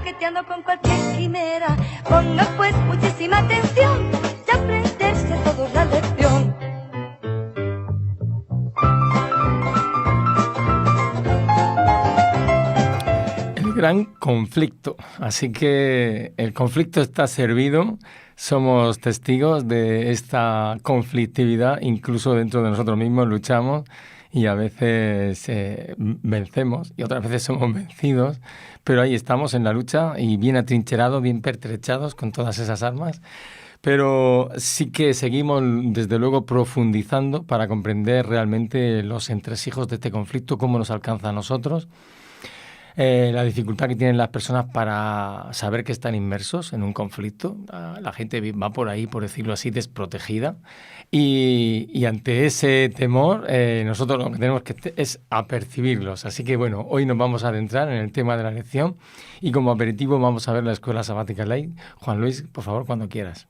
coqueteando con cualquier quimera. Ponga pues muchísima atención y aprenderse toda la lección. El gran conflicto. Así que el conflicto está servido. Somos testigos de esta conflictividad, incluso dentro de nosotros mismos luchamos y a veces vencemos y otras veces somos vencidos, pero ahí estamos en la lucha y bien atrincherados, bien pertrechados con todas esas armas. Pero sí que seguimos, desde luego, profundizando para comprender realmente los entresijos de este conflicto, cómo nos alcanza a nosotros. La dificultad que tienen las personas para saber que están inmersos en un conflicto. La gente va por ahí, por decirlo así, desprotegida. Y ante ese temor, nosotros lo que tenemos que es apercibirlos. Así que, bueno, hoy nos vamos a adentrar en el tema de la lección y como aperitivo vamos a ver la Escuela Sabática Light. Juan Luis, por favor, cuando quieras.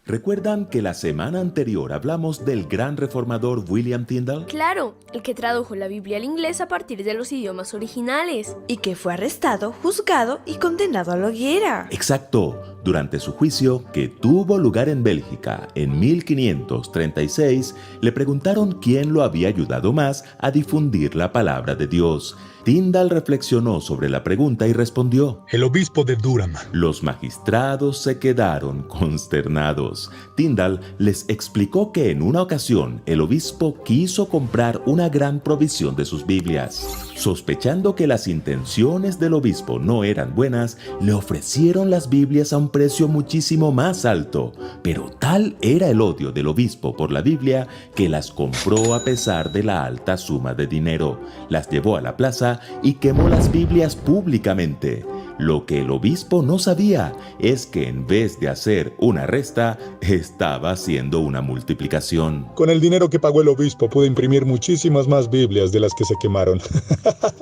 ¿Recuerdan que la semana anterior hablamos del gran reformador William Tyndale? Claro, el que tradujo la Biblia al inglés a partir de los idiomas originales. Y que fue arrestado, juzgado y condenado a la hoguera. Exacto. Durante su juicio, que tuvo lugar en Bélgica en 1536, le preguntaron quién lo había ayudado más a difundir la palabra de Dios. Tyndale reflexionó sobre la pregunta y respondió: el obispo de Durham. Los magistrados se quedaron consternados. Tyndale les explicó que en una ocasión el obispo quiso comprar una gran provisión de sus Biblias. Sospechando que las intenciones del obispo no eran buenas, le ofrecieron las Biblias a un precio muchísimo más alto, pero tal era el odio del obispo por la Biblia que las compró a pesar de la alta suma de dinero. Las llevó a la plaza y quemó las Biblias públicamente. Lo que el obispo no sabía es que en vez de hacer una resta, estaba haciendo una multiplicación. Con el dinero que pagó el obispo pude imprimir muchísimas más Biblias de las que se quemaron.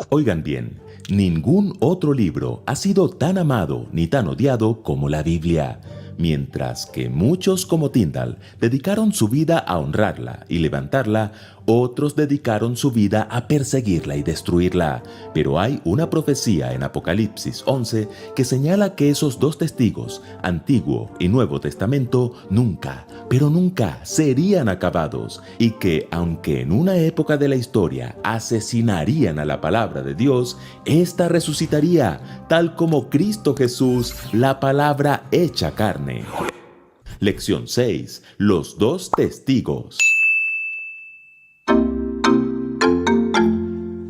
Oigan bien, ningún otro libro ha sido tan amado ni tan odiado como la Biblia. Mientras que muchos como Tyndale dedicaron su vida a honrarla y levantarla, otros dedicaron su vida a perseguirla y destruirla. Pero hay una profecía en Apocalipsis 11 que señala que esos dos testigos, Antiguo y Nuevo Testamento, nunca, pero nunca serían acabados, y que aunque en una época de la historia asesinarían a la palabra de Dios, ésta resucitaría, tal como Cristo Jesús, la palabra hecha carne. Lección 6. Los dos testigos.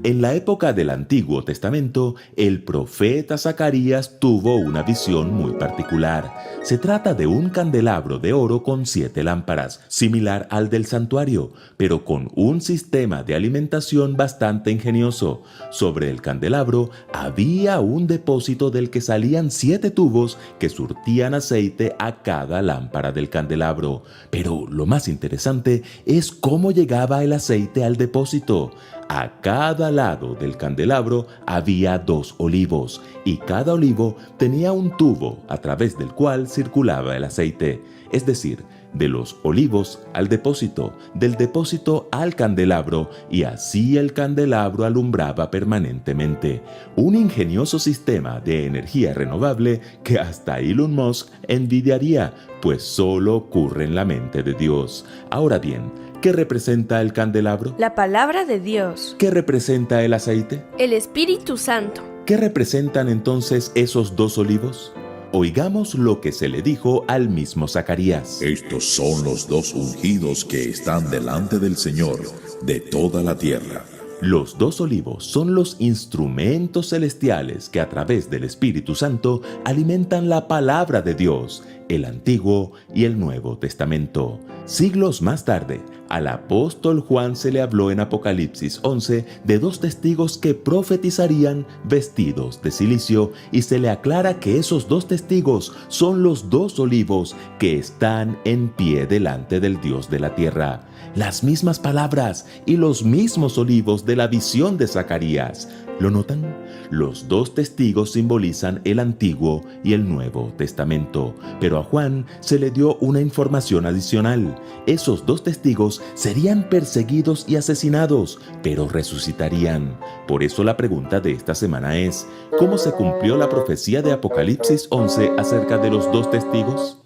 En la época del Antiguo Testamento, el profeta Zacarías tuvo una visión muy particular. Se trata de un candelabro de oro con 7 lámparas, similar al del santuario, pero con un sistema de alimentación bastante ingenioso. Sobre el candelabro había un depósito del que salían 7 tubos que surtían aceite a cada lámpara del candelabro. Pero lo más interesante es cómo llegaba el aceite al depósito. A cada lado del candelabro había 2 olivos, y cada olivo tenía un tubo a través del cual circulaba el aceite. Es decir, de los olivos al depósito, del depósito al candelabro, y así el candelabro alumbraba permanentemente. Un ingenioso sistema de energía renovable que hasta Elon Musk envidiaría, pues solo ocurre en la mente de Dios. Ahora bien, ¿qué representa el candelabro? La palabra de Dios. ¿Qué representa el aceite? El Espíritu Santo. ¿Qué representan entonces esos 2 olivos? Oigamos lo que se le dijo al mismo Zacarías. Estos son los 2 ungidos que están delante del Señor de toda la tierra. Los 2 olivos son los instrumentos celestiales que a través del Espíritu Santo alimentan la palabra de Dios, el Antiguo y el Nuevo Testamento. Siglos más tarde, al apóstol Juan se le habló en Apocalipsis 11 de 2 testigos que profetizarían vestidos de cilicio, y se le aclara que esos 2 testigos son los 2 olivos que están en pie delante del Dios de la tierra. Las mismas palabras y los mismos olivos de la visión de Zacarías. ¿Lo notan? Los dos testigos simbolizan el Antiguo y el Nuevo Testamento, pero a Juan se le dio una información adicional. Esos dos testigos serían perseguidos y asesinados, pero resucitarían. Por eso la pregunta de esta semana es, ¿cómo se cumplió la profecía de Apocalipsis 11 acerca de los dos testigos?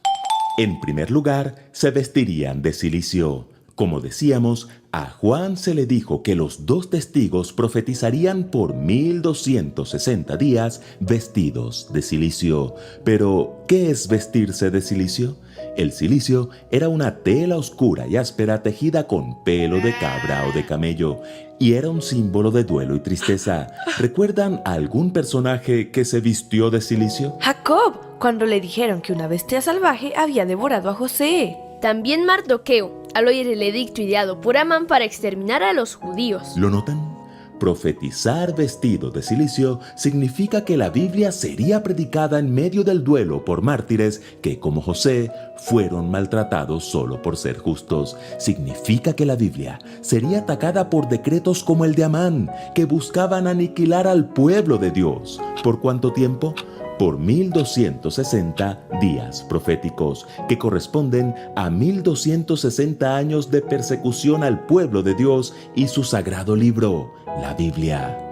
En primer lugar, se vestirían de cilicio. Como decíamos, a Juan se le dijo que los dos testigos profetizarían por 1260 días vestidos de cilicio. Pero, ¿qué es vestirse de cilicio? El cilicio era una tela oscura y áspera tejida con pelo de cabra o de camello, y era un símbolo de duelo y tristeza. ¿Recuerdan a algún personaje que se vistió de cilicio? Jacob, cuando le dijeron que una bestia salvaje había devorado a José. También Mardoqueo, al oír el edicto ideado por Amán para exterminar a los judíos. ¿Lo notan? Profetizar vestido de cilicio significa que la Biblia sería predicada en medio del duelo por mártires que, como José, fueron maltratados solo por ser justos. Significa que la Biblia sería atacada por decretos como el de Amán, que buscaban aniquilar al pueblo de Dios. ¿Por cuánto tiempo? Por 1260 días proféticos, que corresponden a 1260 años de persecución al pueblo de Dios y su sagrado libro, la Biblia.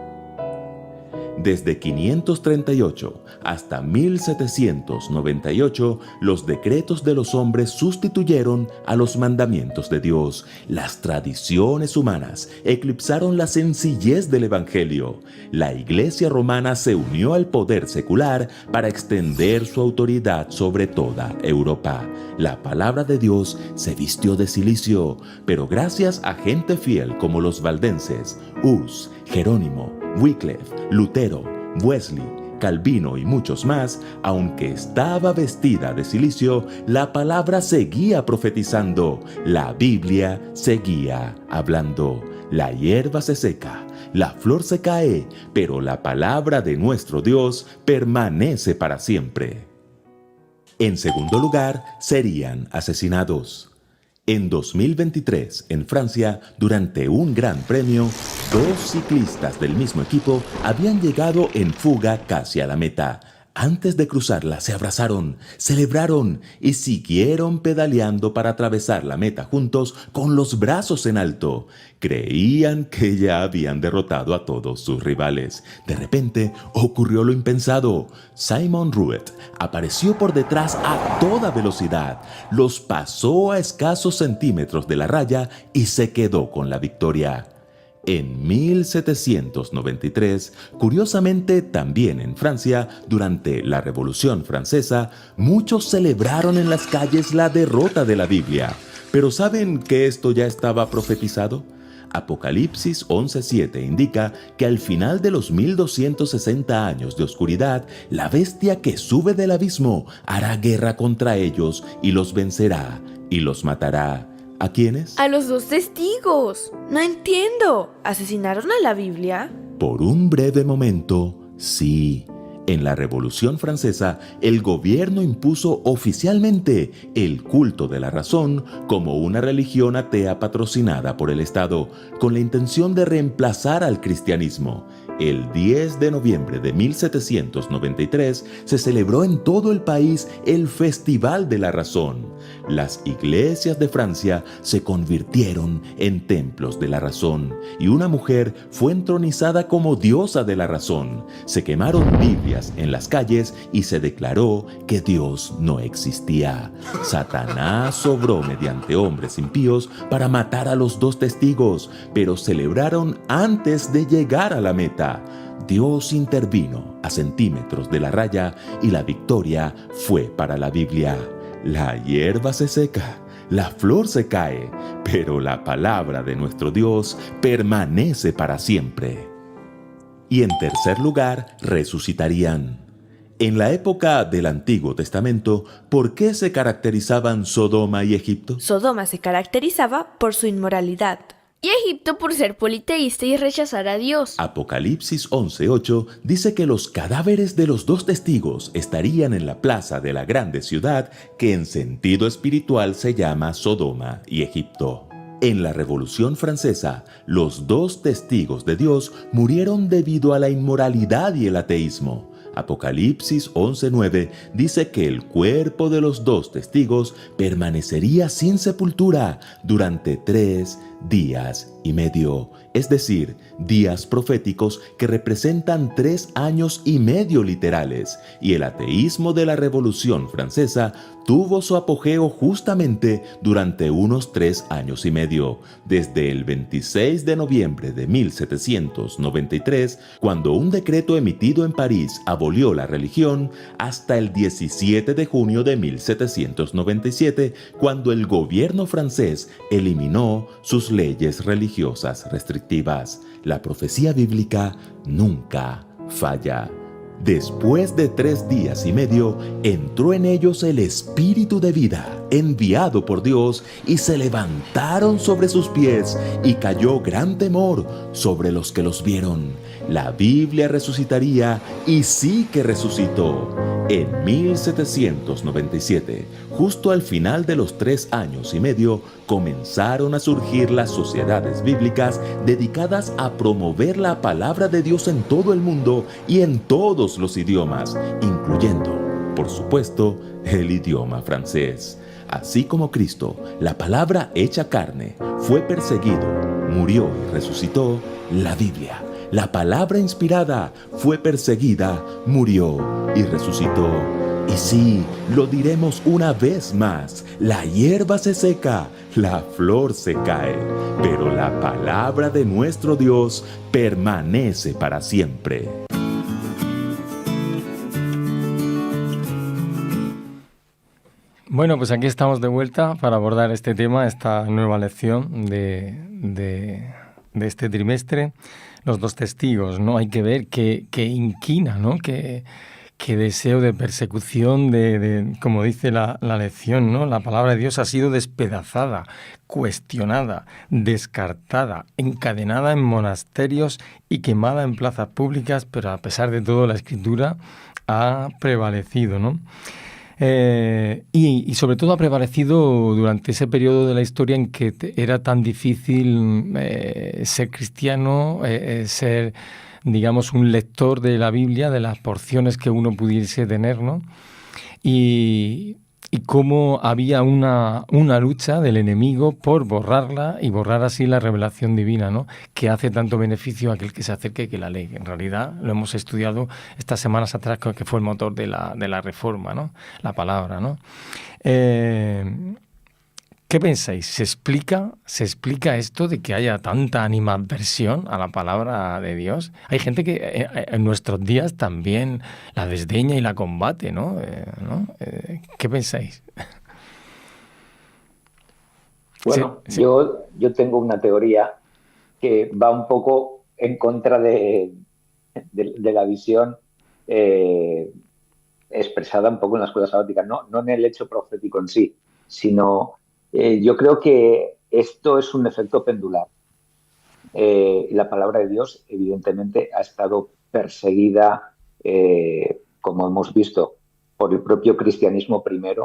Desde 538 hasta 1798, los decretos de los hombres sustituyeron a los mandamientos de Dios. Las tradiciones humanas eclipsaron la sencillez del Evangelio. La Iglesia romana se unió al poder secular para extender su autoridad sobre toda Europa. La palabra de Dios se vistió de cilicio, pero gracias a gente fiel como los valdenses, Hus, Jerónimo, Wycliffe, Lutero, Wesley, Calvino y muchos más, aunque estaba vestida de cilicio, la palabra seguía profetizando, la Biblia seguía hablando. La hierba se seca, la flor se cae, pero la palabra de nuestro Dios permanece para siempre. En segundo lugar, serían asesinados. En 2023, en Francia, durante un gran premio, dos ciclistas del mismo equipo habían llegado en fuga casi a la meta. Antes de cruzarla se abrazaron, celebraron y siguieron pedaleando para atravesar la meta juntos con los brazos en alto. Creían que ya habían derrotado a todos sus rivales. De repente ocurrió lo impensado. Simon Ruet apareció por detrás a toda velocidad, los pasó a escasos centímetros de la raya y se quedó con la victoria. En 1793, curiosamente también en Francia, durante la Revolución Francesa, muchos celebraron en las calles la derrota de la Biblia. ¿Pero saben que esto ya estaba profetizado? Apocalipsis 11:7 indica que al final de los 1260 años de oscuridad, la bestia que sube del abismo hará guerra contra ellos y los vencerá y los matará. ¿A quiénes? A los dos testigos. No entiendo. ¿Asesinaron a la Biblia? Por un breve momento, sí. En la Revolución Francesa, el gobierno impuso oficialmente el culto de la razón como una religión atea patrocinada por el Estado, con la intención de reemplazar al cristianismo. El 10 de noviembre de 1793 se celebró en todo el país el Festival de la Razón. Las iglesias de Francia se convirtieron en templos de la razón y una mujer fue entronizada como diosa de la razón. Se quemaron Biblias en las calles y se declaró que Dios no existía. Satanás obró mediante hombres impíos para matar a los dos testigos, pero celebraron antes de llegar a la meta. Dios intervino a centímetros de la raya y la victoria fue para la Biblia. La hierba se seca, la flor se cae, pero la palabra de nuestro Dios permanece para siempre. Y en tercer lugar, resucitarían. En la época del Antiguo Testamento, ¿por qué se caracterizaban Sodoma y Egipto? Sodoma se caracterizaba por su inmoralidad. Y Egipto por ser politeísta y rechazar a Dios. Apocalipsis 11:8 dice que los cadáveres de los dos testigos estarían en la plaza de la grande ciudad que en sentido espiritual se llama Sodoma y Egipto. En la Revolución Francesa, los 2 testigos de Dios murieron debido a la inmoralidad y el ateísmo. Apocalipsis 11:9 dice que el cuerpo de los 2 testigos permanecería sin sepultura durante 3 días y medio, es decir, días proféticos que representan 3 años y medio literales, y el ateísmo de la Revolución Francesa tuvo su apogeo justamente durante unos 3 años y medio, desde el 26 de noviembre de 1793, cuando un decreto emitido en París abolió la religión, hasta el 17 de junio de 1797, cuando el gobierno francés eliminó sus leyes religiosas restrictivas. La profecía bíblica nunca falla. Después de 3 días y medio, entró en ellos el Espíritu de vida, enviado por Dios, y se levantaron sobre sus pies, y cayó gran temor sobre los que los vieron. La Biblia resucitaría, y sí que resucitó. En 1797, justo al final de los 3 años y medio, comenzaron a surgir las sociedades bíblicas dedicadas a promover la palabra de Dios en todo el mundo y en todos los idiomas, incluyendo, por supuesto, el idioma francés. Así como Cristo, la palabra hecha carne, fue perseguido, murió y resucitó, la Biblia, la palabra inspirada, fue perseguida, murió y resucitó. Y sí, lo diremos una vez más, la hierba se seca, la flor se cae, pero la palabra de nuestro Dios permanece para siempre. Bueno, pues aquí estamos de vuelta para abordar este tema, esta nueva lección de este trimestre. Los 2 testigos, ¿no? Hay que ver qué inquina, ¿no? Qué deseo de persecución, como dice la lección, ¿no? La palabra de Dios ha sido despedazada, cuestionada, descartada, encadenada en monasterios y quemada en plazas públicas, pero a pesar de todo la Escritura ha prevalecido, ¿no? Y sobre todo ha prevalecido durante ese periodo de la historia en que era tan difícil ser cristiano, ser, digamos, un lector de la Biblia, de las porciones que uno pudiese tener, ¿no? Y cómo había una lucha del enemigo por borrarla y borrar así la revelación divina, ¿no? Que hace tanto beneficio a aquel que se acerque que la ley. En realidad lo hemos estudiado estas semanas atrás, que fue el motor de la reforma, ¿no? La palabra, ¿no? ¿Qué pensáis? ¿Se explica esto de que haya tanta animadversión a la palabra de Dios? Hay gente que en nuestros días también la desdeña y la combate, ¿no? ¿Qué pensáis? Bueno, Sí. yo tengo una teoría que va un poco en contra de la visión expresada un poco en la escuela sabática, no en el hecho profético en sí, sino yo creo que esto es un efecto pendular. La palabra de Dios, evidentemente, ha estado perseguida, como hemos visto, por el propio cristianismo primero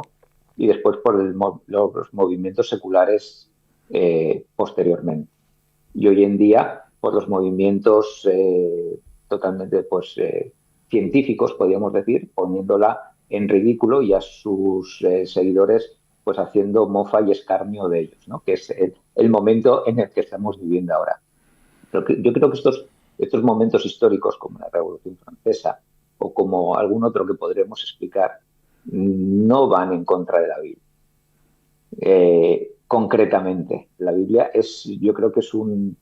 y después por los movimientos seculares posteriormente. Y hoy en día, por los movimientos totalmente científicos, podríamos decir, poniéndola en ridículo y a sus seguidores pues haciendo mofa y escarnio de ellos, ¿no? Que es el momento en el que estamos viviendo ahora. Pero yo creo que estos momentos históricos, como la Revolución Francesa o como algún otro que podremos explicar, no van en contra de la Biblia. Concretamente, la Biblia yo creo que es una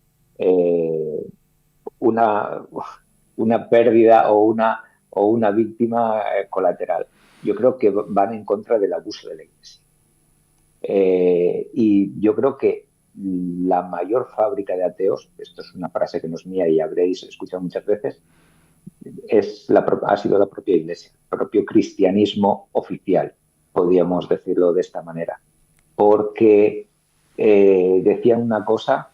pérdida o una víctima colateral. Yo creo que van en contra del abuso de la Iglesia. Y yo creo que la mayor fábrica de ateos, esto es una frase que no es mía y habréis escuchado muchas veces, ha sido la propia Iglesia, el propio cristianismo oficial, podríamos decirlo de esta manera, porque decían una cosa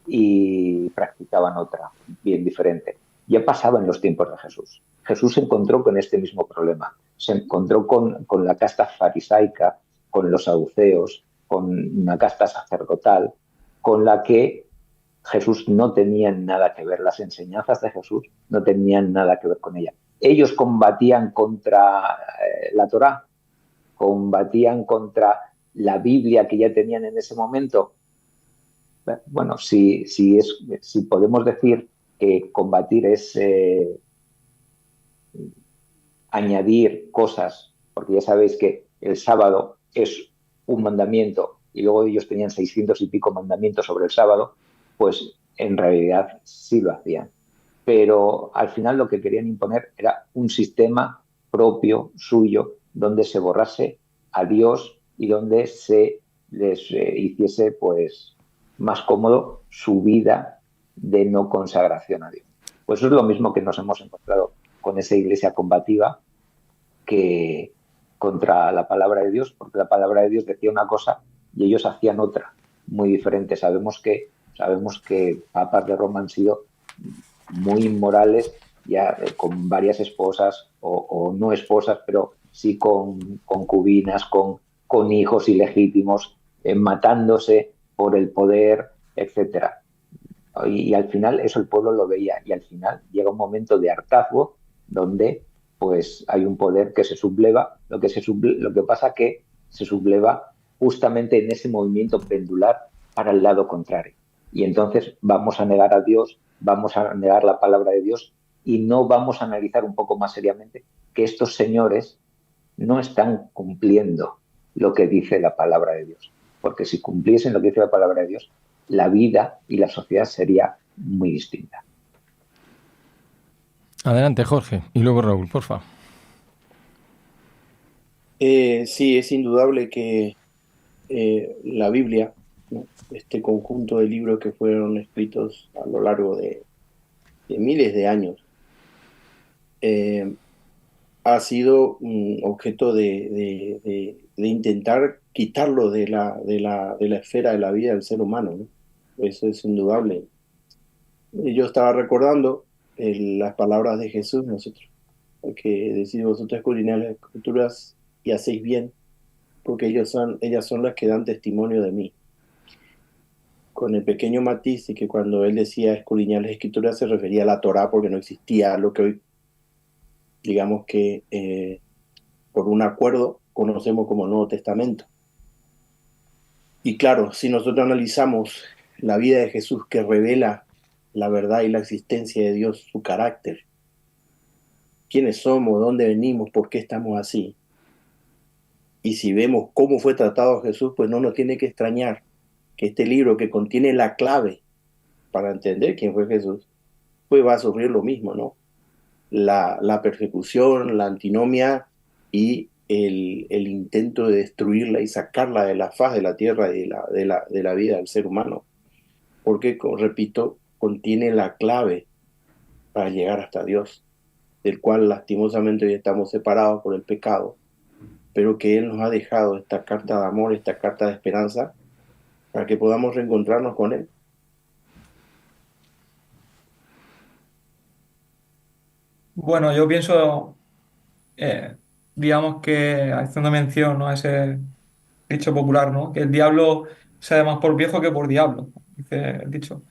y practicaban otra, bien diferente. Ya pasaba en los tiempos de Jesús. Jesús se encontró con este mismo problema, se encontró con la casta farisaica, con los saduceos, con una casta sacerdotal con la que Jesús no tenía nada que ver, las enseñanzas de Jesús no tenían nada que ver con ella. Ellos combatían contra la Torá, combatían contra la Biblia que ya tenían en ese momento. Bueno, si podemos decir que combatir es añadir cosas, porque ya sabéis que el sábado es un mandamiento y luego ellos tenían 600 y pico mandamientos sobre el sábado, pues en realidad sí lo hacían. Pero al final lo que querían imponer era un sistema propio, suyo, donde se borrase a Dios y donde se les hiciese pues más cómodo su vida de no consagración a Dios. Pues eso es lo mismo que nos hemos encontrado con esa iglesia combativa que contra la palabra de Dios, porque la palabra de Dios decía una cosa y ellos hacían otra, muy diferente. Sabemos que papas de Roma han sido muy inmorales, ya con varias esposas o no esposas, pero sí con concubinas, con hijos ilegítimos, matándose por el poder, etcétera. Y al final eso el pueblo lo veía, y al final llega un momento de hartazgo donde pues hay un poder que se subleva. Lo que pasa que se subleva justamente en ese movimiento pendular para el lado contrario. Y entonces vamos a negar a Dios, vamos a negar la palabra de Dios y no vamos a analizar un poco más seriamente que estos señores no están cumpliendo lo que dice la palabra de Dios. Porque si cumpliesen lo que dice la palabra de Dios, la vida y la sociedad sería muy distinta. Adelante, Jorge, y luego Raúl, por favor. Sí, es indudable que la Biblia, ¿no?, este conjunto de libros que fueron escritos a lo largo de miles de años, ha sido un objeto de intentar quitarlo de la esfera de la vida del ser humano, ¿no? Eso es indudable. Yo estaba recordando las palabras de Jesús, nosotros, que decís: vosotros escudriñáis las Escrituras y hacéis bien, porque ellas son las que dan testimonio de mí. Con el pequeño matiz de que cuando él decía escudriñar las Escrituras se refería a la Torá, porque no existía lo que hoy, digamos que por un acuerdo conocemos como Nuevo Testamento. Y claro, si nosotros analizamos la vida de Jesús, que revela la verdad y la existencia de Dios, su carácter, quiénes somos, dónde venimos, por qué estamos así, y si vemos cómo fue tratado Jesús, pues no nos tiene que extrañar que este libro, que contiene la clave para entender quién fue Jesús, pues va a sufrir lo mismo, ¿no? La persecución, la antinomia y el intento de destruirla y sacarla de la faz de la tierra y de la vida del ser humano. Porque, repito, contiene la clave para llegar hasta Dios, del cual lastimosamente hoy estamos separados por el pecado, pero que Él nos ha dejado esta carta de amor, esta carta de esperanza, para que podamos reencontrarnos con Él. Bueno, yo pienso, digamos que haciendo mención, ¿no?, a ese dicho popular, ¿no?, que el diablo sabe más por viejo que por diablo, dice el dicho.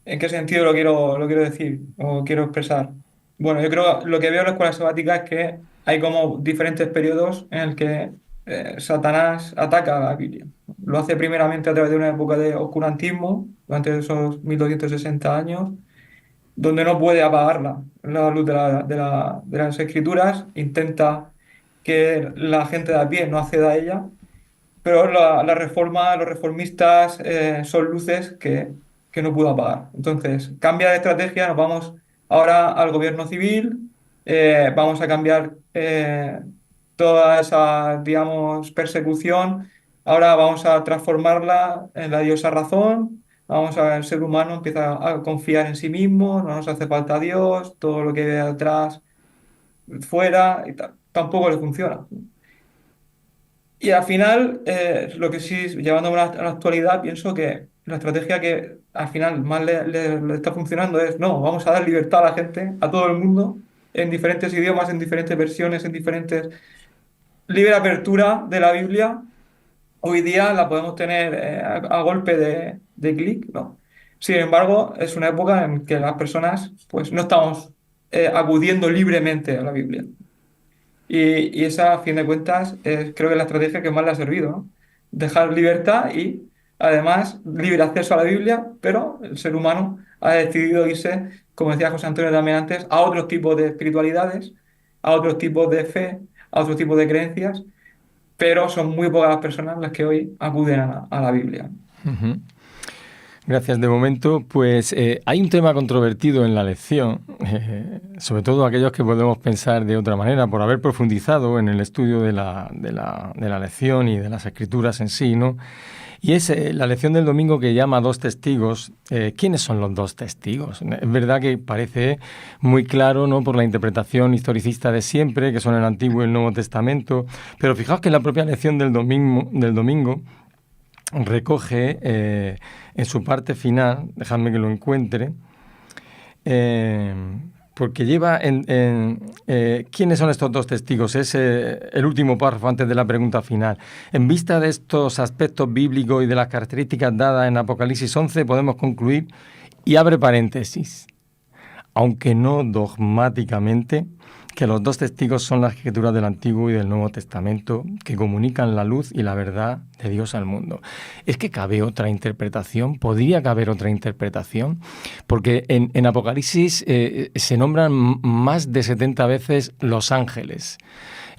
¿En qué sentido lo quiero decir o quiero expresar? Bueno, yo creo que lo que veo en la escuela sabática es que hay como diferentes periodos en el que Satanás ataca a la Biblia. Lo hace primeramente a través de una época de oscurantismo, durante esos 1260 años, donde no puede apagarla, la luz de las escrituras, intenta que la gente de a pie no acceda a ella, pero la reforma, los reformistas son luces que no pudo apagar. Entonces, cambia de estrategia, nos vamos ahora al gobierno civil, vamos a cambiar toda esa, digamos, persecución, ahora vamos a transformarla en la diosa razón. El ser humano empieza a confiar en sí mismo, no nos hace falta Dios, todo lo que ve atrás, fuera, y tampoco le funciona. Y al final, lo que sí, llevándome a la actualidad, pienso que la estrategia que al final más le está funcionando es: no, vamos a dar libertad a la gente, a todo el mundo, en diferentes idiomas, en diferentes versiones, en diferentes... Libre apertura de la Biblia hoy día la podemos tener a golpe de clic, ¿no? Sin embargo, es una época en que las personas pues no estamos acudiendo libremente a la Biblia. Y esa, a fin de cuentas, creo que es la estrategia que más le ha servido, ¿no? Dejar libertad y, además, libre acceso a la Biblia, pero el ser humano ha decidido irse, como decía José Antonio también antes, a otros tipos de espiritualidades, a otros tipos de fe, a otros tipos de creencias, pero son muy pocas las personas las que hoy acuden a la Biblia. Ujú. Gracias. De momento, pues hay un tema controvertido en la lección, sobre todo aquellos que podemos pensar de otra manera, por haber profundizado en el estudio de la lección y de las escrituras en sí, ¿no? Y es la lección del domingo que llama dos testigos. ¿Quiénes son los dos testigos? Es verdad que parece muy claro, ¿no?, por la interpretación historicista de siempre, que son el Antiguo y el Nuevo Testamento, pero fijaos que la propia lección del domingo recoge en su parte final, dejadme que lo encuentre, porque lleva ¿quiénes son estos dos testigos? Es el último párrafo antes de la pregunta final. En vista de estos aspectos bíblicos y de las características dadas en Apocalipsis 11, podemos concluir, y abre paréntesis, aunque no dogmáticamente, que los dos testigos son las escrituras del Antiguo y del Nuevo Testamento que comunican la luz y la verdad de Dios al mundo. ¿Es que cabe otra interpretación? ¿Podría caber otra interpretación? Porque en Apocalipsis se nombran más de 70 veces los ángeles.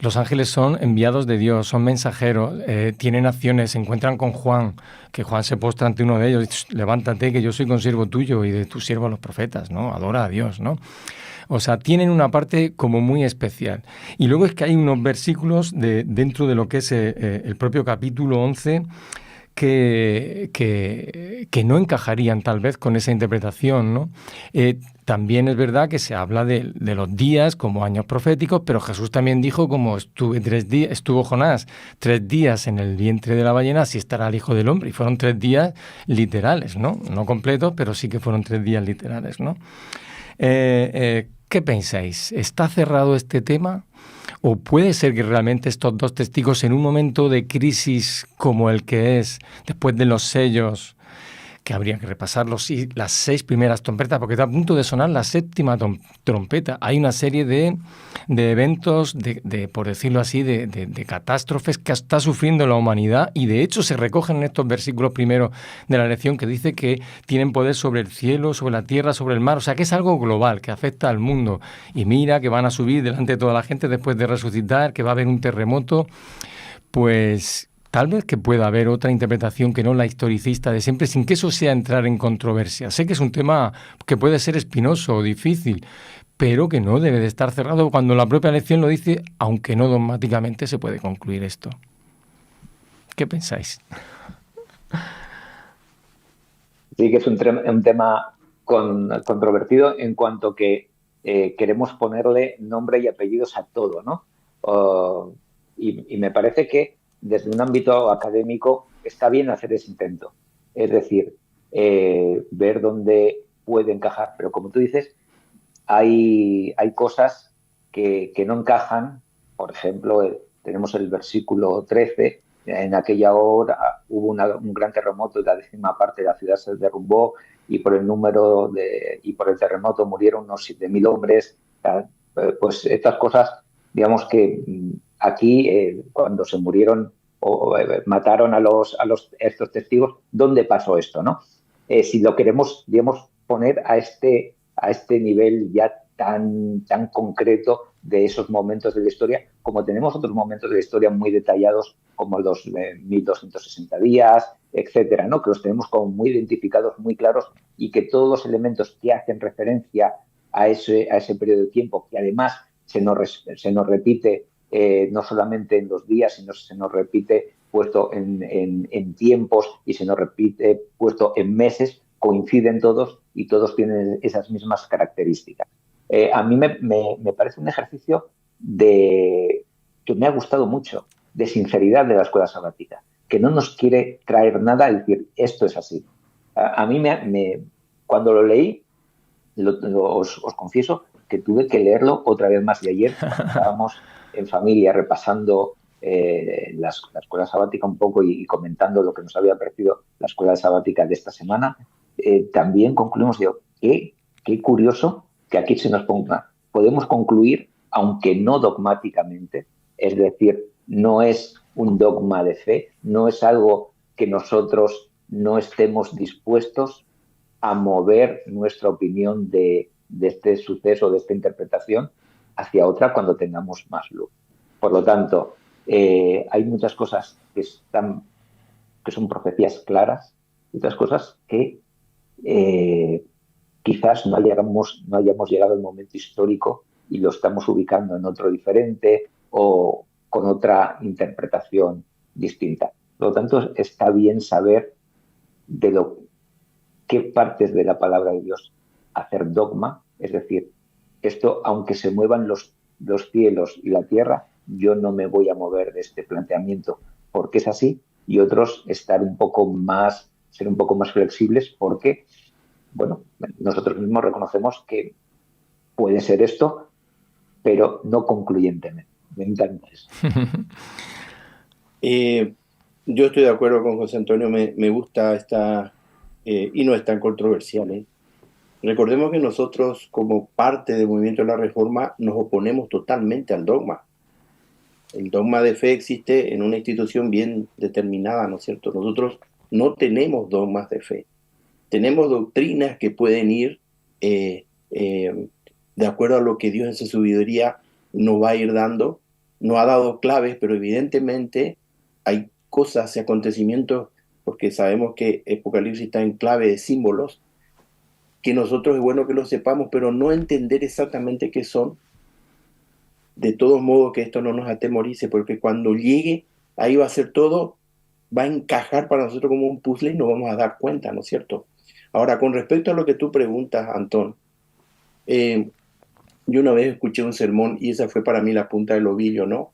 Los ángeles son enviados de Dios, son mensajeros, tienen acciones, se encuentran con Juan, que Juan se postra ante uno de ellos y dice, levántate que yo soy consiervo tuyo y de tus siervos los profetas, ¿no? Adora a Dios, ¿no? O sea, tienen una parte como muy especial. Y luego es que hay unos versículos dentro de lo que es el propio capítulo 11 que no encajarían tal vez con esa interpretación, ¿no? También es verdad que se habla de los días como años proféticos, pero Jesús también dijo, como estuvo Jonás 3 días en el vientre de la ballena, así estará el Hijo del Hombre. Y fueron 3 días literales, ¿no? No completos, pero sí que fueron 3 días literales, ¿no? ¿Qué pensáis? ¿Está cerrado este tema? ¿O puede ser que realmente estos dos testigos, en un momento de crisis como el que es, después de los sellos, que habría que repasar las 6 primeras trompetas, porque está a punto de sonar la 7ª trompeta? Hay una serie de eventos, por decirlo así, de catástrofes que está sufriendo la humanidad, y de hecho se recogen en estos versículos primeros de la lección que dice que tienen poder sobre el cielo, sobre la tierra, sobre el mar. O sea, que es algo global, que afecta al mundo. Y mira que van a subir delante de toda la gente después de resucitar, que va a haber un terremoto. Pues tal vez que pueda haber otra interpretación que no la historicista de siempre, sin que eso sea entrar en controversia. Sé que es un tema que puede ser espinoso o difícil, pero que no debe de estar cerrado cuando la propia lección lo dice, aunque no dogmáticamente se puede concluir esto. ¿Qué pensáis? Sí que es un tema controvertido en cuanto que queremos ponerle nombre y apellidos a todo, ¿no? Y me parece que desde un ámbito académico está bien hacer ese intento. Es decir, ver dónde puede encajar. Pero como tú dices, hay cosas que no encajan. Por ejemplo, tenemos el versículo 13. En aquella hora hubo un gran terremoto y la 10ª parte de la ciudad se derrumbó, y por el terremoto murieron unos 7.000 hombres. Pues estas cosas, digamos que aquí, cuando se murieron o mataron a estos testigos, ¿dónde pasó esto, no? Si lo queremos, digamos, poner a este nivel ya tan concreto de esos momentos de la historia, como tenemos otros momentos de la historia muy detallados, como los 1260 días, etcétera, ¿no? Que los tenemos como muy identificados, muy claros, y que todos los elementos que hacen referencia a ese periodo de tiempo, que además se nos repite no solamente en los días, sino se nos repite puesto en tiempos, y se nos repite puesto en meses, coinciden todos y todos tienen esas mismas características. A mí me parece un ejercicio que me ha gustado mucho, de sinceridad de la escuela sabática, que no nos quiere traer nada y decir esto es así. A mí cuando lo leí, os confieso que tuve que leerlo otra vez más, y ayer estábamos en familia repasando la escuela sabática un poco y comentando lo que nos había parecido la escuela sabática de esta semana, también concluimos, digo, qué curioso que aquí se nos ponga, podemos concluir, aunque no dogmáticamente, es decir, no es un dogma de fe, no es algo que nosotros no estemos dispuestos a mover nuestra opinión de este suceso, de esta interpretación, hacia otra cuando tengamos más luz. Por lo tanto, hay muchas cosas que son profecías claras y otras cosas que quizás no hayamos llegado al momento histórico y lo estamos ubicando en otro diferente o con otra interpretación distinta. Por lo tanto, está bien saber qué partes de la palabra de Dios hacer dogma, es decir, esto, aunque se muevan los cielos y la tierra, yo no me voy a mover de este planteamiento porque es así, y otros ser un poco más flexibles porque, bueno, nosotros mismos reconocemos que puede ser esto, pero no concluyentemente. Yo estoy de acuerdo con José Antonio, me gusta esta, y no es tan controversial, ¿eh? Recordemos que nosotros, como parte del movimiento de la Reforma, nos oponemos totalmente al dogma. El dogma de fe existe en una institución bien determinada, ¿no es cierto? Nosotros no tenemos dogmas de fe. Tenemos doctrinas que pueden ir de acuerdo a lo que Dios en su sabiduría nos va a ir dando. Nos ha dado claves, pero evidentemente hay cosas y acontecimientos, porque sabemos que Apocalipsis está en clave de símbolos, que nosotros es bueno que lo sepamos, pero no entender exactamente qué son. De todos modos, que esto no nos atemorice, porque cuando llegue, ahí va a ser todo, va a encajar para nosotros como un puzzle y nos vamos a dar cuenta, ¿no es cierto? Ahora, con respecto a lo que tú preguntas, Antón, yo una vez escuché un sermón y esa fue para mí la punta del ovillo, ¿no?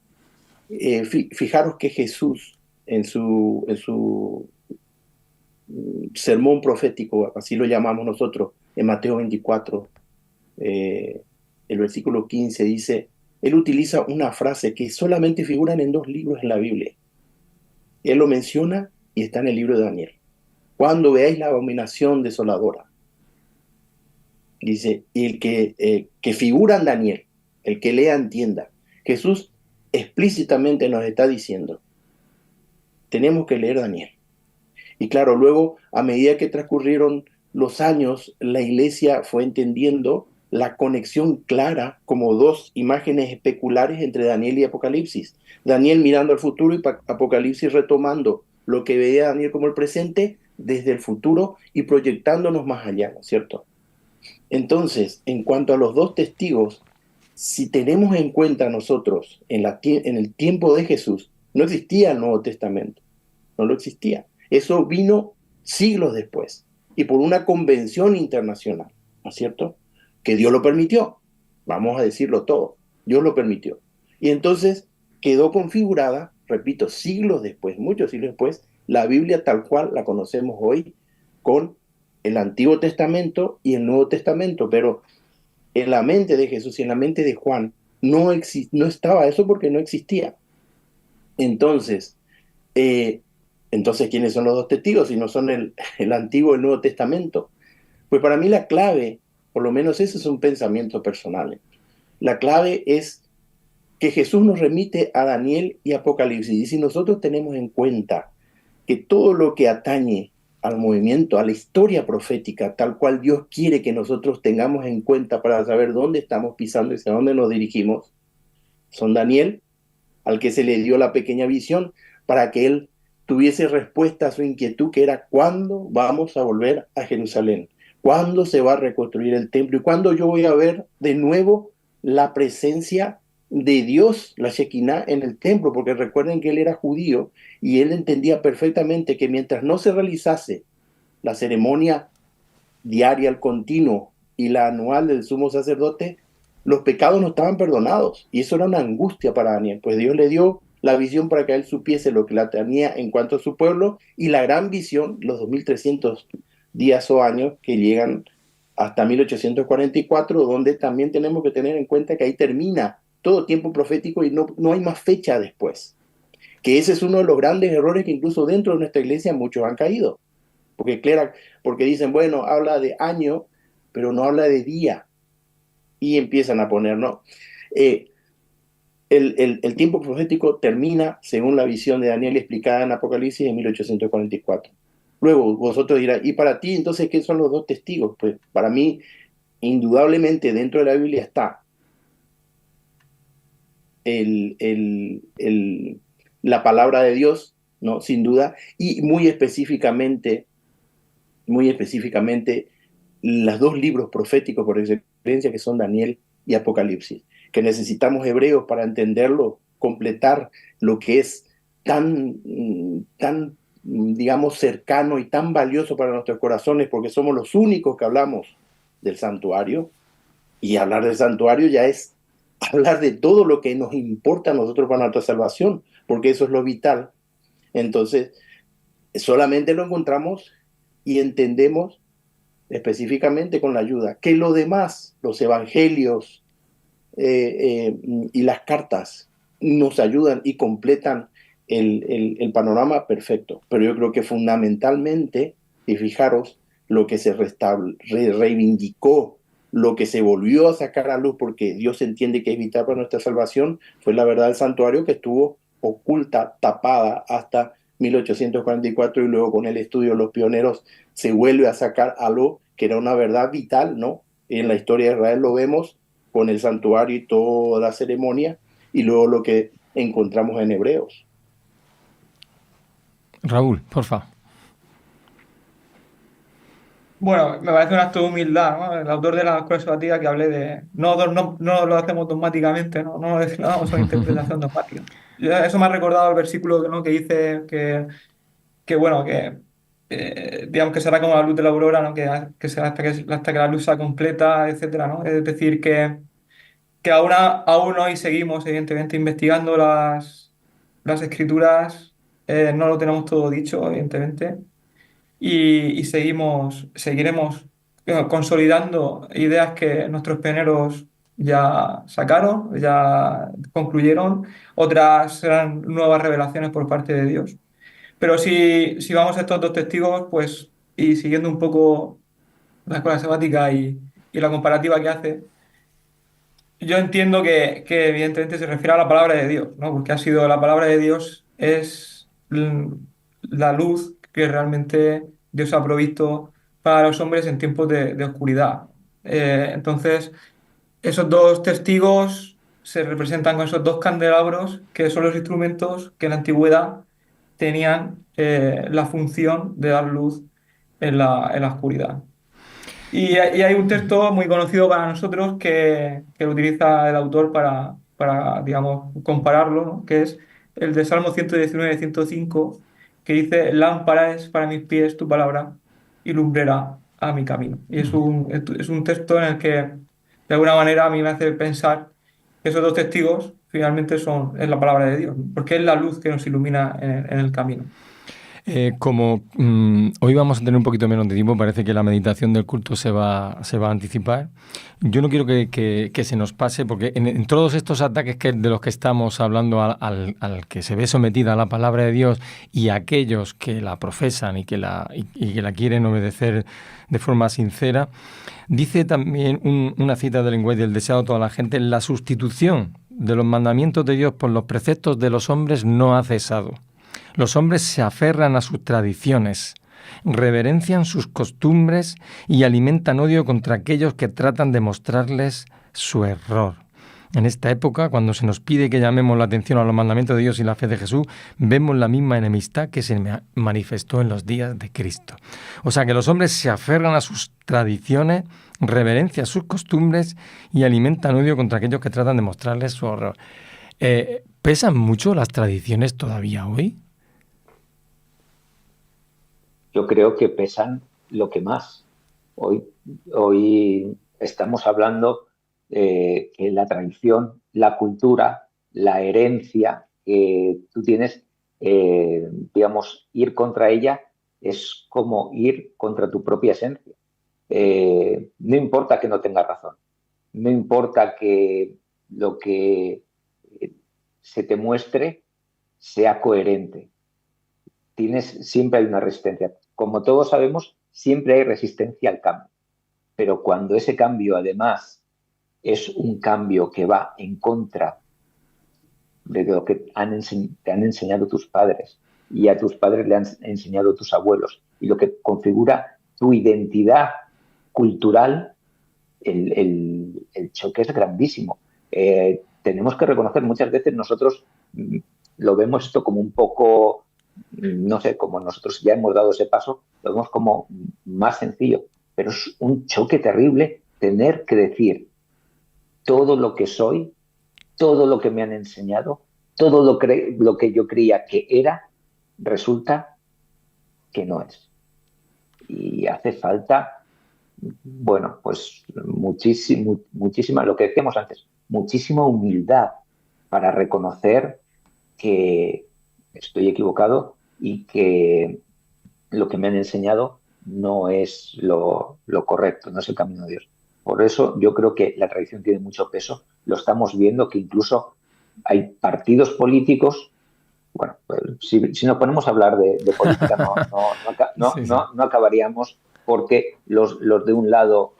Fijaros que Jesús, en su sermón profético, así lo llamamos nosotros, en Mateo 24, el versículo 15 dice, él utiliza una frase que solamente figuran en 2 libros en la Biblia. Él lo menciona y está en el libro de Daniel. Cuando veáis la abominación desoladora, dice, y el que figura en Daniel, el que lea entienda. Jesús explícitamente nos está diciendo, tenemos que leer Daniel. Y claro, luego, a medida que transcurrieron los años, la iglesia fue entendiendo la conexión clara como 2 imágenes especulares entre Daniel y Apocalipsis. Daniel mirando al futuro y Apocalipsis retomando lo que veía Daniel como el presente desde el futuro y proyectándonos más allá, ¿no es cierto? Entonces, en cuanto a los 2 testigos, si tenemos en cuenta nosotros, en el tiempo de Jesús, no existía el Nuevo Testamento, no lo existía. Eso vino siglos después y por una convención internacional, ¿no es cierto? Que Dios lo permitió, vamos a decirlo todo, Dios lo permitió. Y entonces quedó configurada, repito, siglos después, muchos siglos después, la Biblia tal cual la conocemos hoy, con el Antiguo Testamento y el Nuevo Testamento, pero en la mente de Jesús y en la mente de Juan no estaba eso porque no existía. Entonces, ¿quiénes son los 2 testigos si no son el Antiguo y el Nuevo Testamento? Pues para mí la clave, por lo menos ese es un pensamiento personal, la clave es que Jesús nos remite a Daniel y Apocalipsis. Y si nosotros tenemos en cuenta que todo lo que atañe al movimiento, a la historia profética, tal cual Dios quiere que nosotros tengamos en cuenta para saber dónde estamos pisando y hacia dónde nos dirigimos, son Daniel, al que se le dio la pequeña visión para que él tuviese respuesta a su inquietud, que era ¿cuándo vamos a volver a Jerusalén? ¿Cuándo se va a reconstruir el templo? ¿Y cuándo yo voy a ver de nuevo la presencia de Dios, la Shekinah, en el templo? Porque recuerden que él era judío y él entendía perfectamente que mientras no se realizase la ceremonia diaria al continuo y la anual del sumo sacerdote, los pecados no estaban perdonados. Y eso era una angustia para Daniel. Pues Dios le dio la visión para que él supiese lo que la tenía en cuanto a su pueblo y la gran visión, los 2300 días o años que llegan hasta 1844, donde también tenemos que tener en cuenta que ahí termina todo tiempo profético y no hay más fecha después. Que ese es uno de los grandes errores que incluso dentro de nuestra iglesia muchos han caído. Porque dicen, bueno, habla de año, pero no habla de día. Y empiezan a poner, ¿no? El tiempo profético termina según la visión de Daniel explicada en Apocalipsis en 1844. Luego vosotros dirán, ¿y para ti entonces qué son los dos testigos? Pues para mí, indudablemente dentro de la Biblia está la palabra de Dios, ¿no? Sin duda, y muy específicamente, los dos libros proféticos por excelencia que son Daniel y Apocalipsis, que necesitamos hebreos para entenderlo, completar lo que es tan, digamos, cercano y tan valioso para nuestros corazones, porque somos los únicos que hablamos del santuario, y hablar del santuario ya es hablar de todo lo que nos importa a nosotros para nuestra salvación, porque eso es lo vital. Entonces, solamente lo encontramos y entendemos específicamente con la ayuda, que lo demás, los evangelios y las cartas, nos ayudan y completan el panorama perfecto. Pero yo creo que fundamentalmente, y fijaros, lo que se reivindicó, lo que se volvió a sacar a luz, porque Dios entiende que es vital para nuestra salvación, fue la verdad del santuario, que estuvo oculta, tapada hasta 1844, y luego con el estudio de los pioneros se vuelve a sacar algo que era una verdad vital, ¿no? En la historia de Israel lo vemos con el santuario y toda la ceremonia, y luego lo que encontramos en Hebreos. Raúl, porfa. Bueno, me parece un acto de humildad, ¿no? El autor de la escuela sabatina que hablé de no lo hacemos dogmáticamente, no lo damos a una interpretación dogmática. Eso me ha recordado el versículo, ¿no? Que dice que bueno, que digamos que será como la luz de la aurora, ¿no? Que será hasta que la luz sea completa, etcétera, ¿no? Es decir, que aún hoy seguimos, evidentemente, investigando las escrituras, no lo tenemos todo dicho, evidentemente, y seguiremos consolidando ideas que nuestros pioneros ya sacaron, ya concluyeron, otras serán nuevas revelaciones por parte de Dios. Pero si vamos a estos dos testigos, pues, y siguiendo un poco la escuela sabática y la comparativa que hace, yo entiendo que evidentemente se refiere a la palabra de Dios, ¿no? Porque ha sido la palabra de Dios es la luz que realmente Dios ha provisto para los hombres en tiempos de oscuridad. Entonces, esos dos testigos se representan con esos dos candelabros, que son los instrumentos que en la antigüedad tenían la función de dar luz en la oscuridad. Y hay un texto muy conocido para nosotros que lo utiliza el autor digamos, compararlo, ¿no? Que es el de Salmo 119-105, que dice, lámpara es para mis pies tu palabra y lumbrera a mi camino. Y es un texto en el que, de alguna manera, a mí me hace pensar que esos dos testigos finalmente es la palabra de Dios, ¿no? Porque es la luz que nos ilumina en el camino. Como hoy vamos a tener un poquito menos de tiempo, parece que la meditación del culto se va a anticipar. Yo no quiero que se nos pase, porque en todos estos ataques de los que estamos hablando al que se ve sometida a la palabra de Dios y a aquellos que la profesan y que la quieren obedecer de forma sincera, dice también una cita del lenguaje del deseado de toda la gente: la sustitución de los mandamientos de Dios por los preceptos de los hombres no ha cesado. Los hombres se aferran a sus tradiciones, reverencian sus costumbres y alimentan odio contra aquellos que tratan de mostrarles su error. En esta época, cuando se nos pide que llamemos la atención a los mandamientos de Dios y la fe de Jesús, vemos la misma enemistad que se manifestó en los días de Cristo. O sea, que los hombres se aferran a sus tradiciones, reverencian sus costumbres y alimentan odio contra aquellos que tratan de mostrarles su error. ¿Pesan mucho las tradiciones todavía hoy? Yo creo que pesan lo que más. Hoy estamos hablando que la tradición, la cultura, la herencia que tú tienes, digamos, ir contra ella es como ir contra tu propia esencia. No importa que no tengas razón, no importa que lo que se te muestre sea coherente. Siempre hay una resistencia. Como todos sabemos, siempre hay resistencia al cambio. Pero cuando ese cambio, además, es un cambio que va en contra de lo que te han enseñado tus padres, y a tus padres le han enseñado tus abuelos, y lo que configura tu identidad cultural, el choque es grandísimo. Tenemos que reconocer, muchas veces nosotros lo vemos esto como un poco, no sé, como nosotros ya hemos dado ese paso, lo vemos como más sencillo, pero es un choque terrible tener que decir todo lo que soy, todo lo que me han enseñado, todo lo que yo creía que era, resulta que no es. Y hace falta, bueno, pues muchísima, lo que decíamos antes, muchísima humildad para reconocer que estoy equivocado y que lo que me han enseñado no es lo correcto, no es el camino de Dios. Por eso yo creo que la tradición tiene mucho peso. Lo estamos viendo, que incluso hay partidos políticos. Bueno, pues, si nos ponemos a hablar de política no acabaríamos, porque los de un lado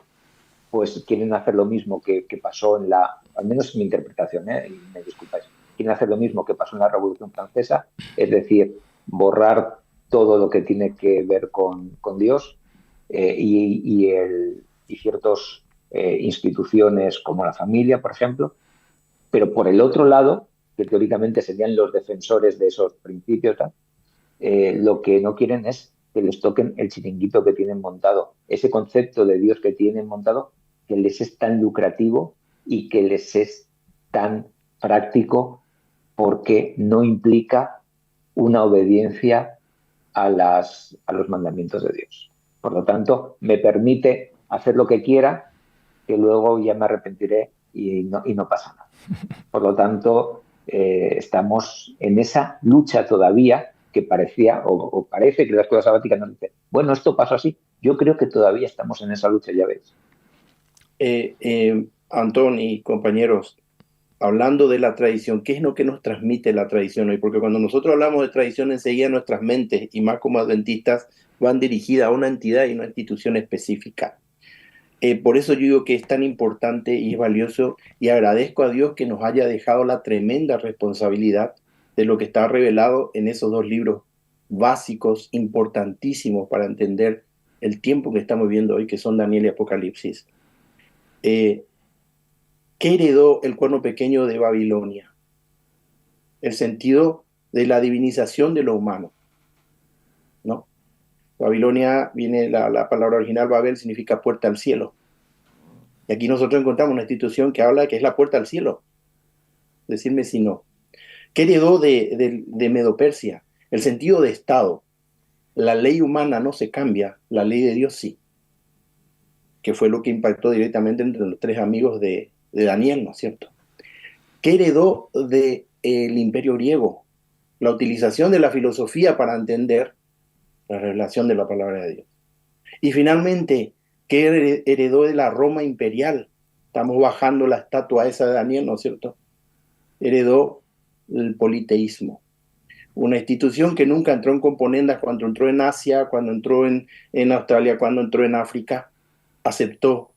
pues quieren hacer lo mismo que pasó al menos en mi interpretación, y me disculpáis, quieren hacer lo mismo que pasó en la Revolución Francesa, es decir, borrar todo lo que tiene que ver con Dios, y ciertas instituciones como la familia, por ejemplo, pero por el otro lado, que teóricamente serían los defensores de esos principios, lo que no quieren es que les toquen el chiringuito que tienen montado, ese concepto de Dios que tienen montado, que les es tan lucrativo y que les es tan práctico, porque no implica una obediencia a los mandamientos de Dios. Por lo tanto, me permite hacer lo que quiera, que luego ya me arrepentiré y no pasa nada. Por lo tanto, estamos en esa lucha todavía, que parecía, o parece que la escuela sabática nos dice, bueno, esto pasó así. Yo creo que todavía estamos en esa lucha, ya veis. Antón y compañeros, hablando de la tradición, ¿qué es lo que nos transmite la tradición hoy? Porque cuando nosotros hablamos de tradición, enseguida nuestras mentes, y más como adventistas, van dirigidas a una entidad y una institución específica. Por eso yo digo que es tan importante y es valioso, y agradezco a Dios que nos haya dejado la tremenda responsabilidad de lo que está revelado en esos dos libros básicos, importantísimos para entender el tiempo que estamos viviendo hoy, que son Daniel y Apocalipsis. ¿Qué heredó el cuerno pequeño de Babilonia? El sentido de la divinización de lo humano, ¿no? Babilonia viene, la palabra original Babel significa puerta al cielo. Y aquí nosotros encontramos una institución que habla de que es la puerta al cielo. Decirme si no. ¿Qué heredó de Medo-Persia? El sentido de Estado. La ley humana no se cambia, la ley de Dios sí. Que fue lo que impactó directamente entre los tres amigos de Daniel, ¿no es cierto? ¿Qué heredó del imperio griego? La utilización de la filosofía para entender la revelación de la palabra de Dios. Y finalmente, ¿qué heredó de la Roma imperial? Estamos bajando la estatua esa de Daniel, ¿no es cierto? Heredó el politeísmo. Una institución que nunca entró en componendas cuando entró en Asia, cuando entró en Australia, cuando entró en África, aceptó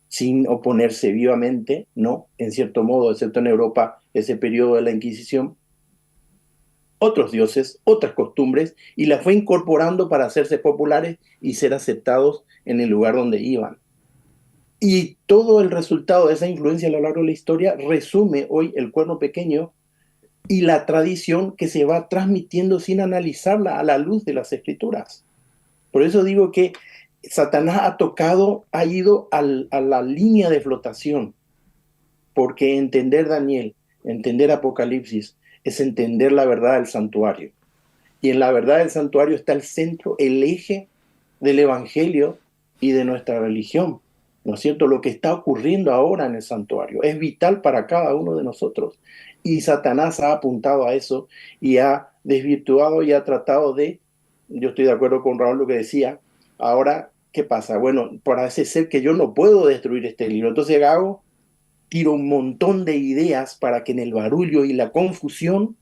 sin oponerse vivamente, ¿no? En cierto modo, excepto en Europa, ese periodo de la Inquisición, otros dioses, otras costumbres, y las fue incorporando para hacerse populares y ser aceptados en el lugar donde iban. Y todo el resultado de esa influencia a lo largo de la historia resume hoy el cuerno pequeño y la tradición que se va transmitiendo sin analizarla a la luz de las Escrituras. Por eso digo que Satanás ha ido a la línea de flotación, porque entender Daniel, entender Apocalipsis, es entender la verdad del santuario. Y en la verdad del santuario está el centro, el eje del Evangelio y de nuestra religión. ¿No es cierto? Lo que está ocurriendo ahora en el santuario es vital para cada uno de nosotros. Y Satanás ha apuntado a eso y ha desvirtuado y ha tratado de, yo estoy de acuerdo con Raúl lo que decía, ahora, ¿qué pasa? Bueno, parece ser que yo no puedo destruir este libro. Entonces tiro un montón de ideas para que en el barullo y la confusión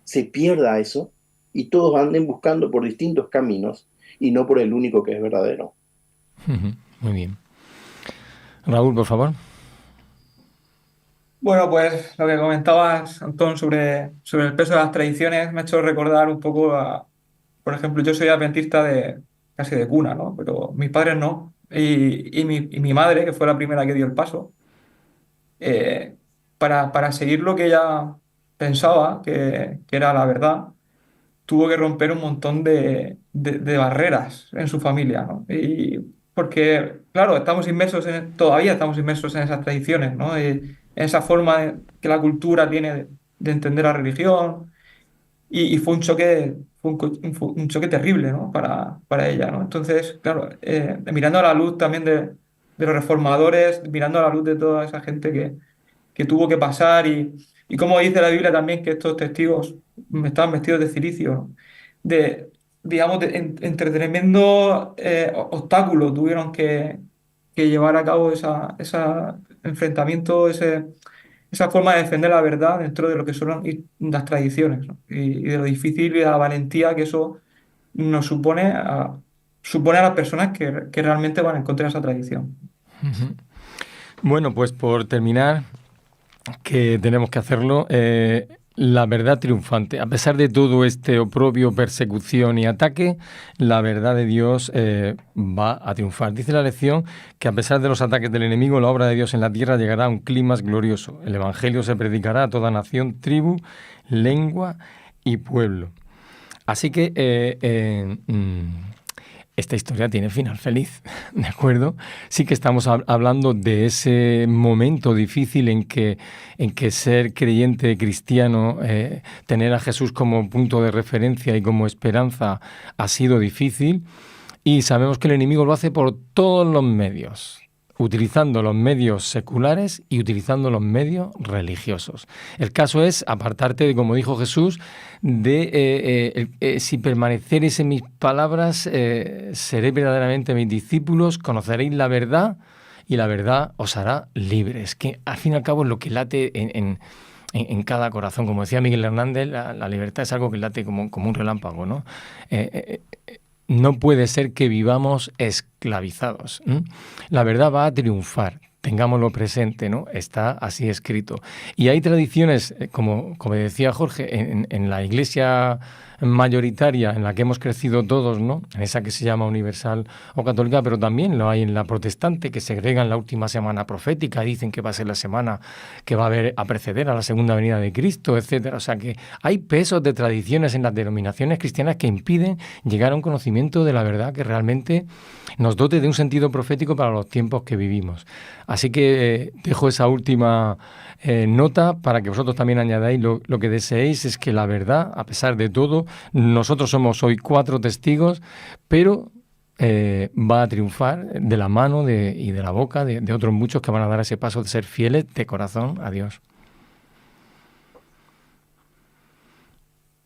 se pierda eso y todos anden buscando por distintos caminos y no por el único que es verdadero. Muy bien. Raúl, por favor. Bueno, pues lo que comentabas, Antón, sobre el peso de las tradiciones me ha hecho recordar un poco por ejemplo, yo soy adventista casi de cuna, ¿no? Pero mis padres no. Y mi madre, que fue la primera que dio el paso, eh, para seguir lo que ella pensaba que era la verdad, tuvo que romper un montón de barreras en su familia, ¿no? Y porque, claro, todavía estamos inmersos en esas tradiciones, ¿no? Y en esa forma que la cultura tiene de entender la religión. Y fue un choque terrible, ¿no? Para ella, ¿no? Entonces, claro, mirando a la luz también de los reformadores, mirando a la luz de toda esa gente que tuvo que pasar y como dice la Biblia también que estos testigos estaban vestidos de cilicio, ¿no? De, digamos, entre tremendos obstáculos tuvieron que llevar a cabo ese enfrentamiento, esa forma de defender la verdad dentro de lo que son las tradiciones, ¿no? Y de lo difícil y de la valentía que eso nos supone a las personas que realmente van en contra de esa tradición. Bueno, pues por terminar, que tenemos que hacerlo, la verdad triunfante. A pesar de todo este oprobio, persecución y ataque, la verdad de Dios va a triunfar. Dice la lección que a pesar de los ataques del enemigo, la obra de Dios en la tierra llegará a un clímax glorioso. El Evangelio se predicará a toda nación, tribu, lengua y pueblo. Así que esta historia tiene final feliz, ¿de acuerdo? Sí que estamos hablando de ese momento difícil en que ser creyente cristiano, tener a Jesús como punto de referencia y como esperanza ha sido difícil, y sabemos que el enemigo lo hace por todos los medios, utilizando los medios seculares y utilizando los medios religiosos. El caso es apartarte de, como dijo Jesús, si permaneceréis en mis palabras, seréis verdaderamente mis discípulos, conoceréis la verdad y la verdad os hará libres. Que al fin y al cabo es lo que late en cada corazón. Como decía Miguel Hernández, la libertad es algo que late como un relámpago, ¿no? No puede ser que vivamos esclavizados. La verdad va a triunfar, tengámoslo presente, ¿no? Está así escrito. Y hay tradiciones, como decía Jorge, en la iglesia mayoritaria en la que hemos crecido todos, ¿no? En esa que se llama universal o católica, pero también lo hay en la protestante, que segregan la última semana profética, dicen que va a ser la semana que va a preceder a la segunda venida de Cristo, etcétera. O sea que hay pesos de tradiciones en las denominaciones cristianas que impiden llegar a un conocimiento de la verdad que realmente nos dote de un sentido profético para los tiempos que vivimos. Así que dejo esa última nota para que vosotros también añadáis lo que deseéis, es que la verdad, a pesar de todo, nosotros somos hoy 4 testigos, pero va a triunfar de la mano y de la boca de otros muchos que van a dar ese paso de ser fieles de corazón a Dios.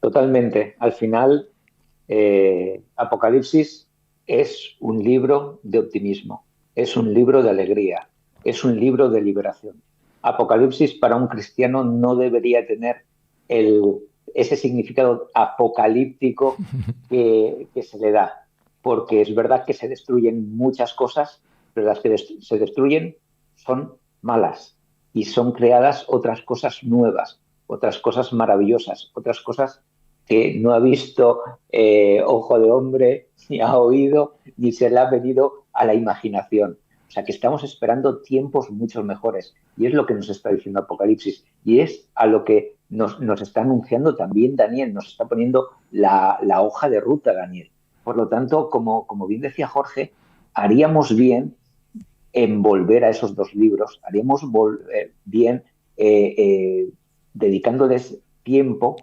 Totalmente. Al final, Apocalipsis es un libro de optimismo, es un libro de alegría, es un libro de liberación. Apocalipsis para un cristiano no debería tener ese significado apocalíptico que se le da, porque es verdad que se destruyen muchas cosas, pero las que se destruyen son malas y son creadas otras cosas nuevas, otras cosas maravillosas, otras cosas que no ha visto ojo de hombre, ni ha oído, ni se le ha venido a la imaginación. O sea que estamos esperando tiempos mucho mejores y es lo que nos está diciendo Apocalipsis y es a lo que nos está anunciando también Daniel, nos está poniendo la hoja de ruta Daniel. Por lo tanto, como bien decía Jorge, haríamos bien en volver a esos 2 libros, haríamos bien dedicándoles tiempo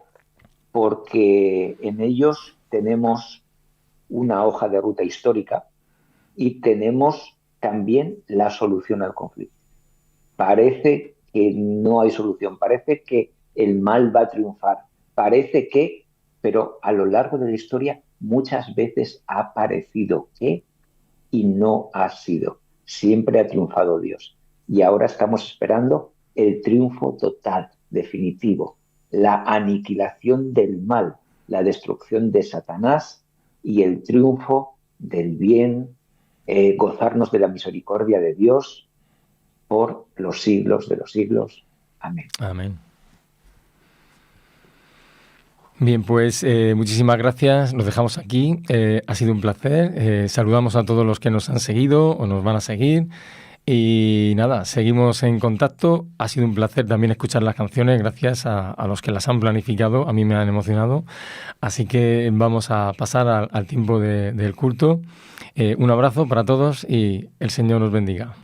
porque en ellos tenemos una hoja de ruta histórica y tenemos también la solución al conflicto. Parece que no hay solución, parece que el mal va a triunfar, pero a lo largo de la historia muchas veces ha parecido que y no ha sido. Siempre ha triunfado Dios. Y ahora estamos esperando el triunfo total, definitivo, la aniquilación del mal, la destrucción de Satanás y el triunfo del bien, gozarnos de la misericordia de Dios por los siglos de los siglos. Amén. Amén. Bien, pues muchísimas gracias. Nos dejamos aquí. Ha sido un placer. Saludamos a todos los que nos han seguido o nos van a seguir. Y nada, seguimos en contacto. Ha sido un placer también escuchar las canciones, gracias a los que las han planificado. A mí me han emocionado. Así que vamos a pasar al tiempo del culto. Un abrazo para todos y el Señor nos bendiga.